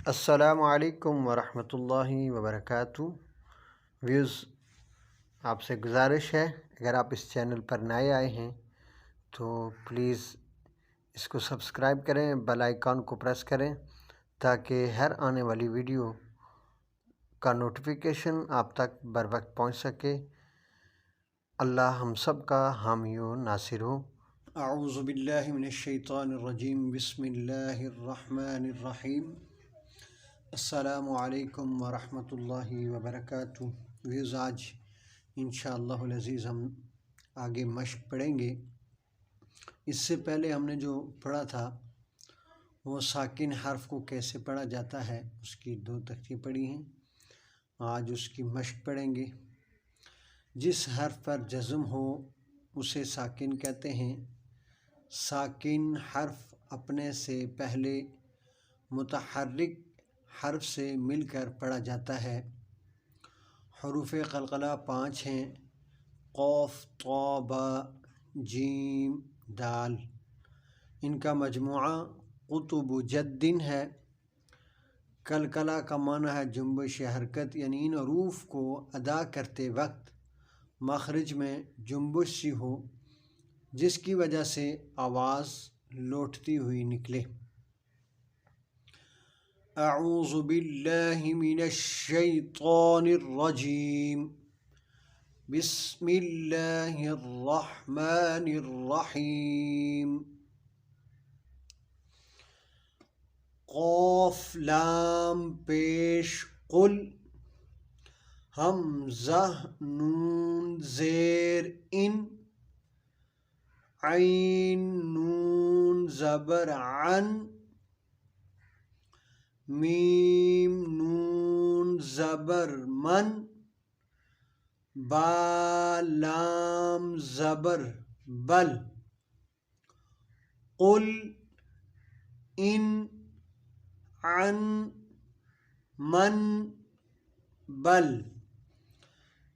السلام علیکم ورحمۃ اللہ وبرکاتہ۔ ویوز، آپ سے گزارش ہے اگر آپ اس چینل پر نئے آئے ہیں تو پلیز اس کو سبسکرائب کریں، بیل آئیکن کو پریس کریں تاکہ ہر آنے والی ویڈیو کا نوٹیفیکیشن آپ تک بر وقت پہنچ سکے۔ اللہ ہم سب کا حامی و ناصر ہو۔ اعوذ باللہ من الشیطان الرجیم، بسم اللہ الرحمن الرحیم۔ السلام علیکم ورحمۃ اللہ وبرکاتہ۔ ویوز، آج انشاءاللہ العزیز ہم آگے مشق پڑھیں گے۔ اس سے پہلے ہم نے جو پڑھا تھا وہ ساکن حرف کو کیسے پڑھا جاتا ہے، اس کی 2 تختیں پڑھی ہیں۔ آج اس کی مشق پڑھیں گے۔ جس حرف پر جزم ہو اسے ساکن کہتے ہیں۔ ساکن حرف اپنے سے پہلے متحرک حرف سے مل کر پڑھا جاتا ہے۔ حروف قلقلہ 5 ہیں: قاف، طا، با، جیم، دال۔ ان کا مجموعہ قطب جد ہے۔ قلقلہ کا معنی ہے جنبش یا حرکت، یعنی ان حروف کو ادا کرتے وقت مخرج میں جنبش سی ہو جس کی وجہ سے آواز لوٹتی ہوئی نکلے۔ اعوذ باللہ من الشیطان الرجیم، بسم اللہ الرحمن الرحیم۔ قاف لام پیش قل، حمزہ نون زیر ان، عین نون زبر عن، میم نون زبر من، با لام زبر بل، قل ان، عن، من، بل۔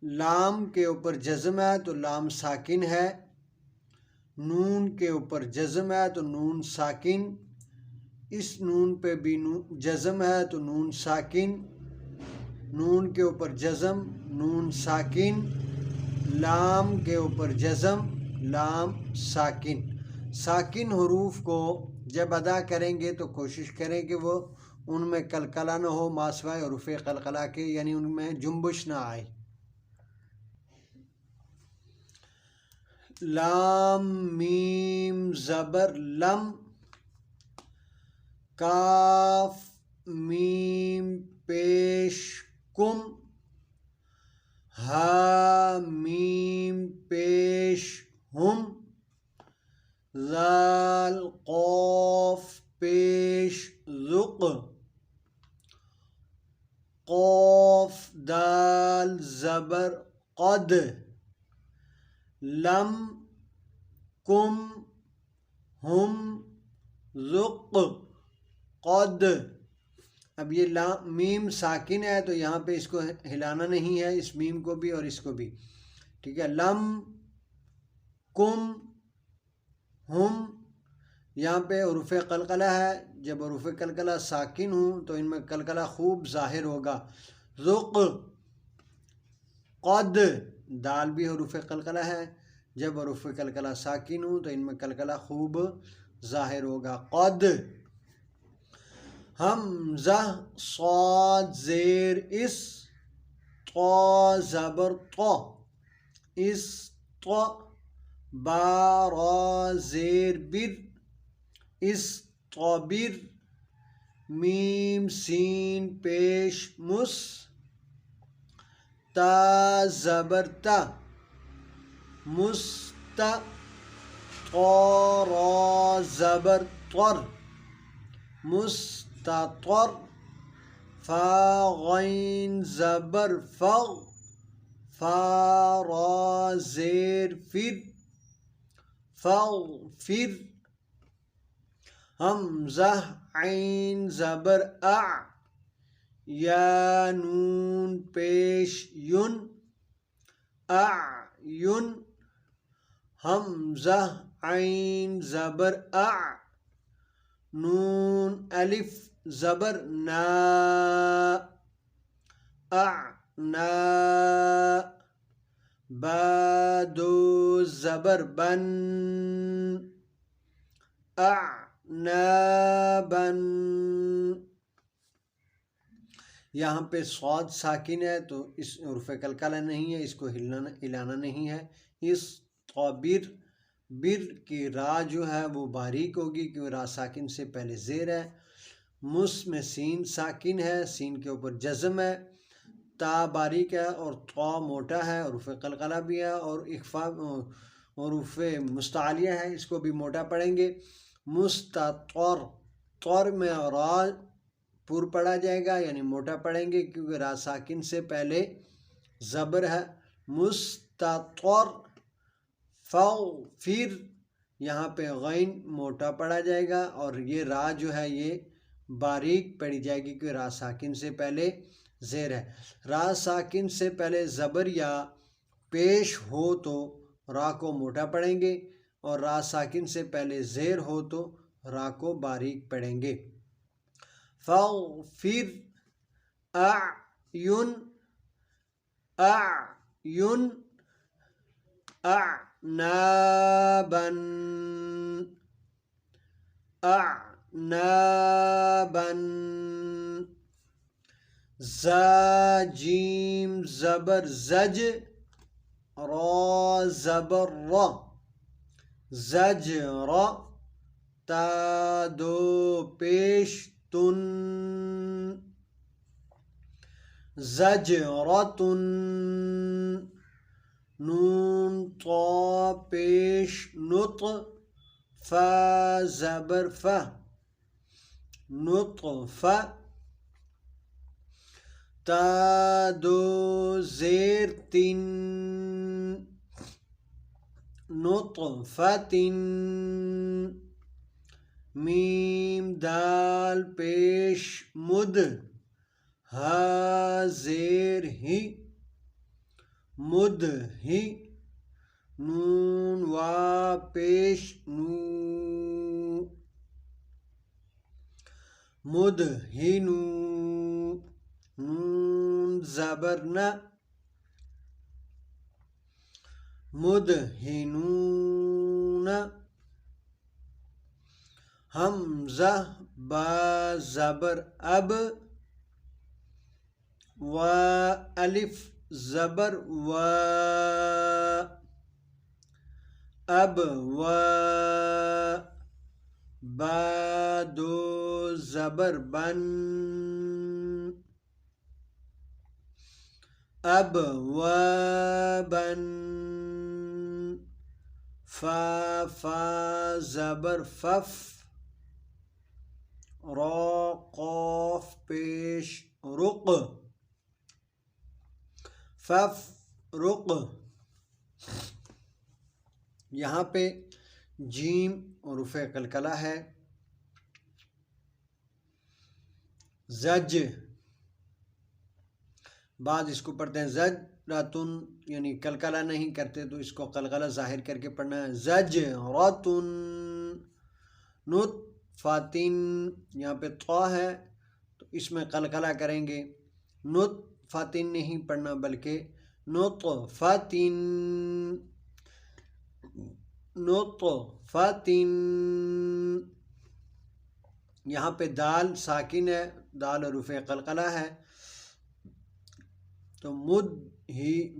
لام کے اوپر جزم ہے تو لام ساکن ہے، نون کے اوپر جزم ہے تو نون ساکن، اس نون پہ بھی جزم ہے تو نون ساکن، نون کے اوپر جزم، نون ساکن، لام کے اوپر جزم، لام ساکن۔ ساکن حروف کو جب ادا کریں گے تو کوشش کریں کہ وہ ان میں قلقلہ نہ ہو، ما سوائے حروف قلقلہ کے، یعنی ان میں جنبش نہ آئے۔ لام میم زبر لم، کاف میم پیش کم، ہا میم پیش ہم، ذال قاف پیش ذق، قاف دال زبر قد، لم کم ہم ذق قد۔ اب یہ میم ساکن ہے تو یہاں پہ اس کو ہلانا نہیں ہے، اس میم کو بھی اور اس کو بھی، ٹھیک ہے۔ لم کم ہم، یہاں پہ حروف قلقلہ ہے، جب حروف قلقلہ ساکن ہوں تو ان میں قلقلہ خوب ظاہر ہوگا۔ ذق قد، دال بھی حروف قلقلہ ہے، جب حروف قلقلہ ساکن ہوں تو ان میں قلقلہ خوب ظاہر ہوگا۔ قد، حمزہ صاد زیر اس، طا زبر طا، اس طا، با را زیر بر، اس طابر، میم سین پیش مس، تا زبر تا، مست، طا را زبر طر، مستطر، فا غین زبر فغ، فا را زیر فر، فغفر، حمزہ عین زبر اع، یا نون پیش ین، اعین، حمزہ عین زبر اع، نون الف زبر نا، نا، با دو زبر بن، بن. یہاں پہ صاد ساکن ہے تو اس حرف قلقلہ نہیں ہے، اس کو ہلانا نہیں ہے. اس بر، بر کی را جو ہے وہ باریک ہوگی کیونکہ را ساکن سے پہلے زیر ہے. مس میں سین ساکن ہے، سین کے اوپر جزم ہے. تا باریک ہے اور طا موٹا ہے، حرف قلقلہ بھی ہے اور اخفا حروف مستعلیہ ہے، اس کو بھی موٹا پڑھیں گے. مستطر، طور میں را پر پڑھا جائے گا یعنی موٹا پڑھیں گے کیونکہ را ساکن سے پہلے زبر ہے. مستطر، پھر یہاں پہ غین موٹا پڑھا جائے گا اور یہ را جو ہے یہ باریک پڑھی جائے گی کیونکہ را ساکن سے پہلے زیر ہے. را ساکن سے پہلے زبر یا پیش ہو تو را کو موٹا پڑھیں گے اور را ساکن سے پہلے زیر ہو تو را کو باریک پڑھیں گے. فاغفر، اعین، اعین، اعنابا، اعنابا. زا جیم زبر زج، را زبر را، زجر. تا دو پیش تن، زجرتن. نون طا پیش نط، فا زبر ف، نطفہ. تا دو زیر تین، نطفة. میم دال پیش مد، ہا زیر ہی، مد ہی. نون وا پیش نو، مد ہی نو. نون زبر ن، مدہنون. حمزہ با زبر اب، و الف زبر و، اب و. با دو زبر بن، اب و بن. فا زبر فف، را قاف پیش رق، فف رق. یہاں پہ جیم حرف قلقلہ ہے. زج، بعض اس کو پڑھتے ہیں زج راتن یعنی قلقلہ نہیں کرتے تو اس کو قلقلہ ظاہر کر کے پڑھنا ہے. زج راتن. نطفاتن، یہاں پہ طا ہے تو اس میں قلقلہ کریں گے. نطفاتن نہیں پڑھنا بلکہ نطفاتن، نطفاتن. یہاں پہ دال ساکن ہے، دال حروف قلقلہ ہے تو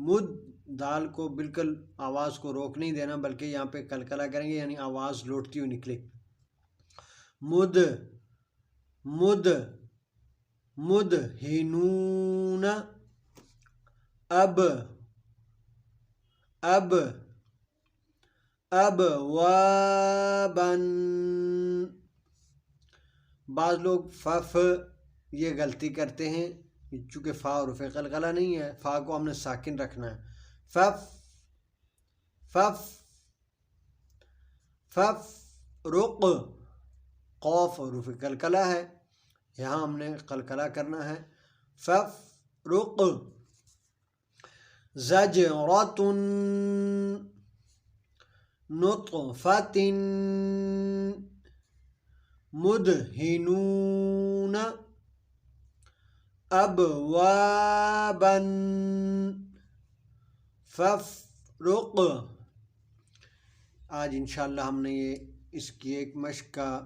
مد دال کو بالکل آواز کو روک نہیں دینا بلکہ یہاں پہ قلقلہ کریں گے یعنی آواز لوٹتی ہوئی نکلے. مد، مد، مدہنون. اب، اب، ابوابن. بعض لوگ فف یہ غلطی کرتے ہیں چونکہ فا حرف قلقلہ نہیں ہے، فا کو ہم نے ساکن رکھنا ہے. فف، فف، فف رق. قاف حرف قلقلہ ہے، یہاں ہم نے قلقلہ کرنا ہے. فف رق. زجرتن، نطفتن. مدهنون أبوابا فافرق. آج انشاءاللہ ہم نے اس کی ایک مشق کا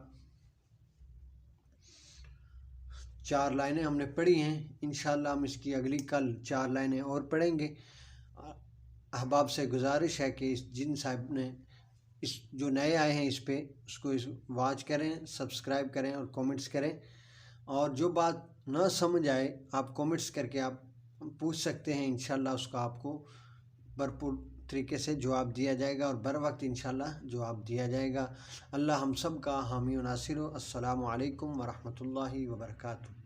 4 لائنیں ہم نے پڑھی ہیں. انشاءاللہ ہم اس کی اگلی کل 4 لائنیں اور پڑھیں گے. احباب سے گزارش ہے کہ جن صاحب نے جو نئے آئے ہیں اس پہ اس کو واچ کریں، سبسکرائب کریں اور کومنٹس کریں. اور جو بات نہ سمجھ آئے آپ کومنٹس کر کے آپ پوچھ سکتے ہیں. انشاءاللہ اس کا آپ کو بھرپور طریقے سے جواب دیا جائے گا اور بر وقت انشاءاللہ جواب دیا جائے گا. اللہ ہم سب کا حامی و ناصر ہو. السلام علیکم ورحمۃ اللہ وبرکاتہ.